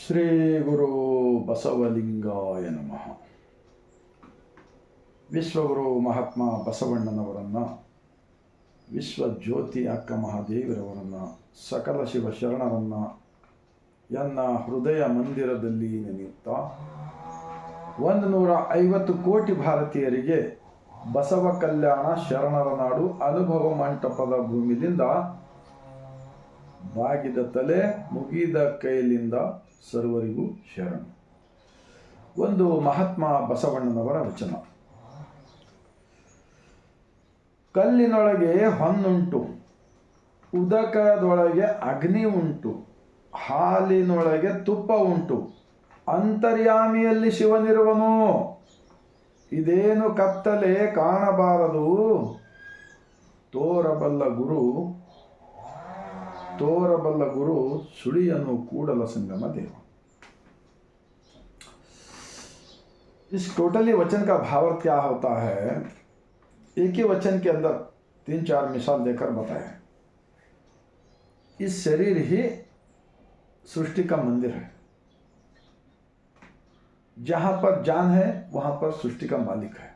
ಶ್ರೀ ಗುರು ಬಸವಲಿಂಗಾಯ ನಮಃ. ವಿಶ್ವಗುರು ಮಹಾತ್ಮ ಬಸವಣ್ಣನವರನ್ನು, ವಿಶ್ವಜ್ಯೋತಿ ಅಕ್ಕ ಮಹಾದೇವಿರವರನ್ನು, ಸಕಲ ಶಿವ ಶರಣರನ್ನು ಎನ್ನ ಹೃದಯ ಮಂದಿರದಲ್ಲಿ ನೆನೆಯುತ್ತಾ 150 ಕೋಟಿ ಭಾರತೀಯರಿಗೆ ಬಸವ ಕಲ್ಯಾಣ ಶರಣರ ನಾಡು ಅನುಭವ ಮಂಟಪದ ಭೂಮಿಯಿಂದ ಬಾಗಿದ ತಲೆ ಮುಗಿದ ಕೈಲಿಂದ ಸರ್ವರಿಗೂ ಶರಣ. ಒಂದು ಮಹಾತ್ಮ ಬಸವಣ್ಣನವರ ವಚನ. ಕಲ್ಲಿನೊಳಗೆ ಹೊನ್ನುಂಟು, ಉದಕದೊಳಗೆ ಅಗ್ನಿ ಉಂಟು, ಹಾಲಿನೊಳಗೆ ತುಪ್ಪ ಉಂಟು, ಅಂತರ್ಯಾಮಿಯಲ್ಲಿ ಶಿವನಿರುವನು. ಇದೇನು ಕತ್ತಲೆ ಕಾಣಬಾರದು, ತೋರಬಲ್ಲ ಗುರು सुड़ियनु कूडल संगम देव. इस टोटली वचन का भाव क्या होता है, एक ही वचन के अंदर 3-4 मिसाल देकर बताए. इस शरीर ही सृष्टि का मंदिर है. जहां पर जान है वहां पर सृष्टि का मालिक है.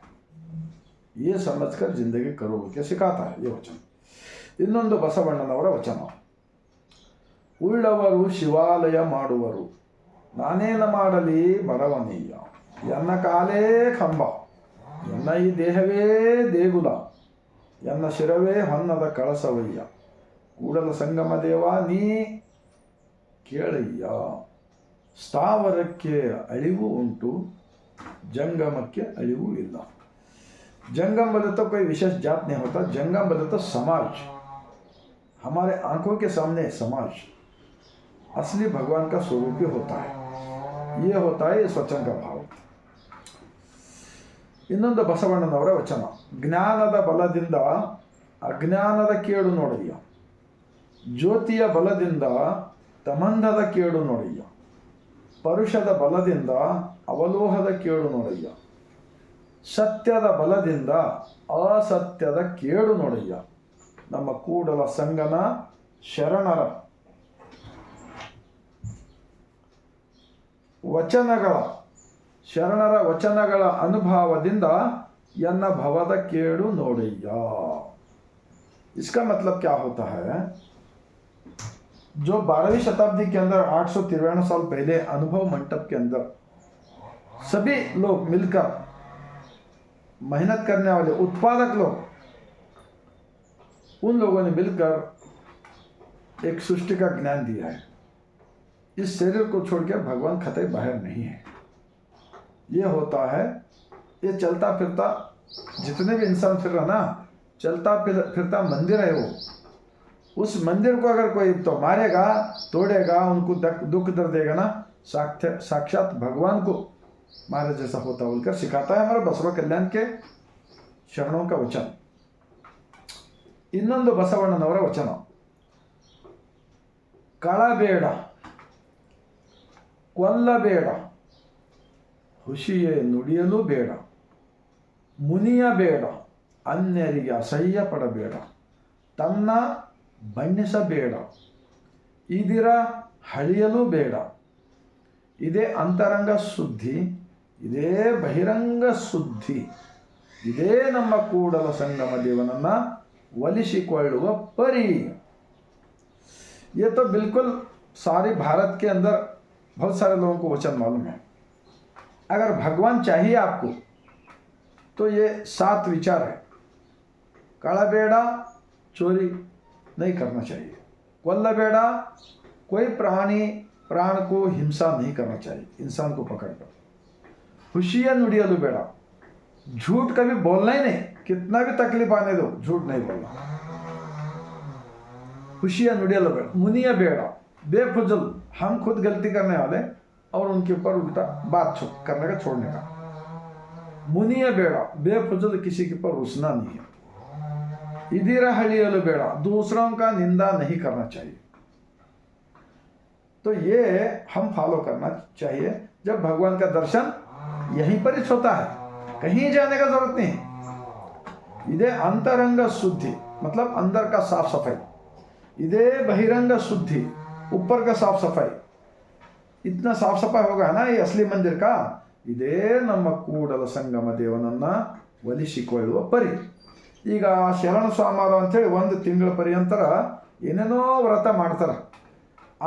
ये समझकर जिंदगी करो क्या सिखाता है ये वचन. ಇನ್ನೊಂದು ಬಸವಣ್ಣನವರ ವಚನ. ಉಳ್ಳವರು ಶಿವಾಲಯ ಮಾಡುವರು, ನಾನೇನ ಮಾಡಲಿ ಬಡವನಯ್ಯ. ಎನ್ನ ಕಾಲೇ ಕಂಬ, ಎನ್ನ ಈ ದೇಹವೇ ದೇಗುಲ, ಎನ್ನ ಶಿರವೇ ಹೊನ್ನದ ಕಳಸವಯ್ಯ. ಕೂಡಲ ಸಂಗಮ ದೇವ ನೀ ಕೇಳಯ್ಯ. ಸ್ಥಾವರಕ್ಕೆ ಅಳಿವು ಉಂಟು, जंगमಕ್ಕೆ ಅಳಿವು ಇಲ್ಲ. जंगम बोले तो कोई विशेष जात नहीं होता. जंगम बोले तो समाज, हमारे आंखों के सामने समाज असली भगवान का स्वरूप ही होता है. ये होता है इस वचन का भाव. ಇನ್ನೊಂದು ಬಸವಣ್ಣನವರ ವಚನ. ಜ್ಞಾನದ ಬಲದಿಂದ ಅಜ್ಞಾನದ ಕೇಡು ನೋಡಯ್ಯ, ಜ್ಯೋತಿಯ ಬಲದಿಂದ ತಮಂಧದ ಕೇಡು ನೋಡಯ್ಯ, ಪರುಷದ ಬಲದಿಂದ ಅವಲೋಹದ ಕೇಡು ನೋಡಯ್ಯ, ಸತ್ಯದ ಬಲದಿಂದ ಅಸತ್ಯದ ಕೇಡು ನೋಡಯ್ಯ. ನಮ್ಮ ಕೂಡಲ ಸಂಗನ ಶರಣರ ವಚನಗಳ ಅನುಭವದಿಂದ ಎನ್ನ ಭವದ ಕೇಡು ನೋಡಯ್ಯ. इसका मतलब क्या होता है, जो 12वीं शताब्दी के अंदर 893 साल पहले अनुभव मंटप के अंदर सभी लोग मिलकर मेहनत करने वाले उत्पादक लोग, उन लोगों ने मिलकर एक सृष्टि का ज्ञान दिया है. इस शरीर को छोड़कर भगवान खतरे बाहर नहीं है. ये होता है, ये चलता फिरता जितने भी इंसान फिर रहा ना, चलता फिरता मंदिर है वो. उस मंदिर को अगर कोई तो मारेगा, तोड़ेगा, उनको दुख दर्द देगा ना, साक्षात भगवान को मारे जैसा होता बोलकर सिखाता है हमारा बसव कल्याण के शरणों का वचन. ಇನ್ನೊಂದು ಬಸವಣ್ಣನವರ ವಚನ. ಕಳಬೇಡ, ಕೊಲ್ಲಬೇಡ, ಹುಷಿಯೇ ನುಡಿಯಲು ಬೇಡ, ಮುನಿಯಬೇಡ, ಅನ್ಯರಿಗೆ ಅಸಹ್ಯ ಪಡಬೇಡ, ತನ್ನ ಬಣ್ಣಿಸಬೇಡ, ಇದಿರ ಹಳಿಯಲು ಬೇಡ. ಇದೇ ಅಂತರಂಗ ಶುದ್ಧಿ, ಇದೇ ಬಹಿರಂಗ ಶುದ್ಧಿ, ಇದೇ ನಮ್ಮ ಕೂಡಲ ಸಂಗಮ ದೇವನನ್ನು ಒಲಿಸಿಕೊಳ್ಳುವ परी. ये तो बिल्कुल सारे भारत के अंदर बहुत सारे लोगों को वचन मालूम है. अगर भगवान चाहिए आपको तो ये 7 विचार है. कालाबेड़ा, चोरी नहीं करना चाहिए. कोल्लाबेड़ा, कोई प्राण को हिंसा नहीं करना चाहिए इंसान को पकड़कर. हुशिया नुडियलु बेड़ा, झूठ कभी बोलना ही नहीं, कितना भी तकलीफ आने दो, झूठ नहीं बोलना. खुशियाँ नुडियलो बेड़ा. मुनिया बेड़ा, बेफजल, हम खुद गलती करने वाले और उनके ऊपर उल्टा बात करने का छोड़ने का. मुनिया बेड़ा, बेफजल किसी के ऊपर रुसना नहीं है. इधीरा हलियलो बेड़ा, दूसरों का निंदा नहीं करना चाहिए. तो ये हम फॉलो करना चाहिए. जब भगवान का दर्शन यहीं पर ही होता है, कहीं जाने का जरूरत नहीं. इधे अंतरंग शुद्धि मतलब अंदर का साफ सफाई, इधे बहिरंग शुद्धि ऊपर का साफ सफाई. इतना साफ सफाई होगा ना ಈ ಅಸಲಿ ಮಂದಿರ का ಇದೇ ನಮ್ಮ ಕೂಡಲ ಸಂಗಮ ದೇವನನ್ನು ಒಲಿಸಿಕೊಳ್ಳುವ ಪರಿ. ಈಗ ಶರಣ ಸೋಮವಾರ ಅಂಥೇಳಿ 1 ತಿಂಗಳ ಪರ್ಯಂತರ ಏನೇನೋ ವ್ರತ ಮಾಡ್ತಾರೆ.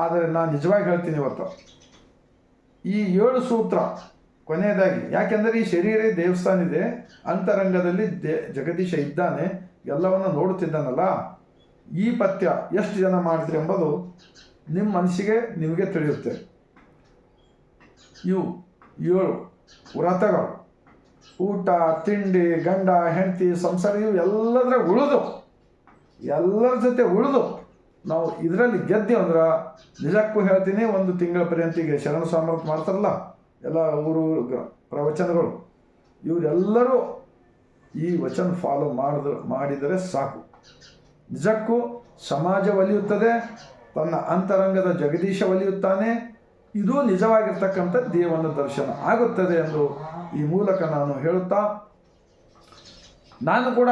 ಆದರೆ ನಾನು ನಿಜವಾಗಿ ಹೇಳ್ತೀನಿ ಇವತ್ತು ಈ 7 ಸೂತ್ರ ಕೊನೆಯದಾಗಿ, ಯಾಕೆಂದರೆ ಈ ಶರೀರ ದೇವಸ್ಥಾನ ಇದೆ, ಅಂತರಂಗದಲ್ಲಿ ಜಗದೀಶ ಇದ್ದಾನೆ, ಎಲ್ಲವನ್ನು ನೋಡುತ್ತಿದ್ದಾನಲ್ಲ. ಈ ಪಥ್ಯ ಎಷ್ಟು ಜನ ಮಾಡ್ತೀರಿ ಎಂಬುದು ನಿಮ್ಮ ಮನಸ್ಸಿಗೆ ನಿಮಗೆ ತಿಳಿಯುತ್ತೆ. ಇವು 7 ವ್ರತಗಳು, ಊಟ ತಿಂಡಿ ಗಂಡ ಹೆಂಡತಿ ಸಂಸಾರ ಇವು ಎಲ್ಲದರ ಎಲ್ಲರ ಜೊತೆ ಉಳಿದು ನಾವು ಇದರಲ್ಲಿ ಗೆದ್ದಿ ಅಂದ್ರೆ ನಿಜಕ್ಕೂ ಹೇಳ್ತೀನಿ 1 ತಿಂಗಳ ಪರ್ಯಂತಿಗೆ ಶರಣ ಸಾಮರ್ಥ್ಯ ಮಾಡ್ತಾರಲ್ಲ ಎಲ್ಲ ಊರು ಪ್ರವಚನಗಳು, ಇವರೆಲ್ಲರೂ ಈ ವಚನ ಫಾಲೋ ಮಾಡಿದರೆ ಸಾಕು. ನಿಜಕ್ಕೂ ಸಮಾಜ ಒಲಿಯುತ್ತದೆ, ತನ್ನ ಅಂತರಂಗದ ಜಗದೀಶ ಒಲಿಯುತ್ತಾನೆ. ಇದು ನಿಜವಾಗಿರ್ತಕ್ಕಂಥ ದೇವನ ದರ್ಶನ ಆಗುತ್ತದೆ ಎಂದು ಈ ಮೂಲಕ ನಾನು ಹೇಳುತ್ತಾ, ನಾನು ಕೂಡ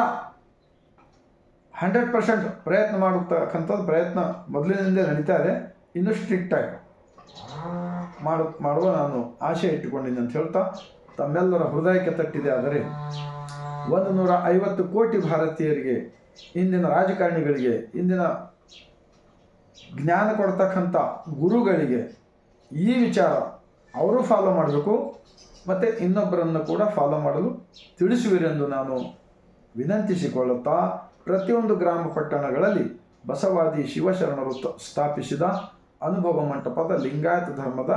100% ಪ್ರಯತ್ನ ಮಾಡತಕ್ಕಂಥದ್ದು ಪ್ರಯತ್ನ ಮೊದಲಿನಿಂದ ನಡೀತಾ ಇದೆ. ಇನ್ನೂ ಸ್ಟ್ರಿಕ್ಟಾಗಿ ಮಾಡುವ ನಾನು ಆಶೆ ಇಟ್ಟುಕೊಂಡಿದ್ದೆ ಅಂತ ಹೇಳ್ತಾ, ತಮ್ಮೆಲ್ಲರ ಹೃದಯಕ್ಕೆ ತಟ್ಟಿದೆ. ಆದರೆ 150 ಕೋಟಿ ಭಾರತೀಯರಿಗೆ, ಇಂದಿನ ರಾಜಕಾರಣಿಗಳಿಗೆ, ಇಂದಿನ ಜ್ಞಾನ ಕೊಡ್ತಕ್ಕಂಥ ಗುರುಗಳಿಗೆ ಈ ವಿಚಾರ ಅವರು ಫಾಲೋ ಮಾಡಬೇಕು, ಮತ್ತು ಇನ್ನೊಬ್ಬರನ್ನು ಕೂಡ ಫಾಲೋ ಮಾಡಲು ತಿಳಿಸುವಿರೆಂದು ನಾನು ವಿನಂತಿಸಿಕೊಳ್ಳುತ್ತಾ, ಪ್ರತಿಯೊಂದು ಗ್ರಾಮ ಪಟ್ಟಣಗಳಲ್ಲಿ ಬಸವಾದಿ ಶಿವಶರಣರು ಸ್ಥಾಪಿಸಿದ ಅನುಭವ ಮಂಟಪದ ಲಿಂಗಾಯತ ಧರ್ಮದ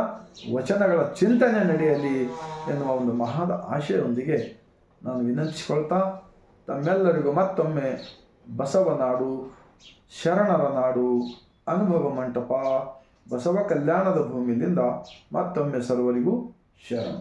ವಚನಗಳ ಚಿಂತನೆ ನಡೆಯಲಿ ಎನ್ನುವ ಒಂದು ಮಹಾದ ಆಶಯದೊಂದಿಗೆ ನಾನು ವಿನಂತಿಸಿಕೊಳ್ತಾ, ತಮ್ಮೆಲ್ಲರಿಗೂ ಮತ್ತೊಮ್ಮೆ ಬಸವನಾಡು, ಶರಣರ ನಾಡು, ಅನುಭವ ಮಂಟಪ, ಬಸವ ಕಲ್ಯಾಣದ ಭೂಮಿಯಿಂದ ಮತ್ತೊಮ್ಮೆ ಸರ್ವರಿಗೂ ಶರಣ.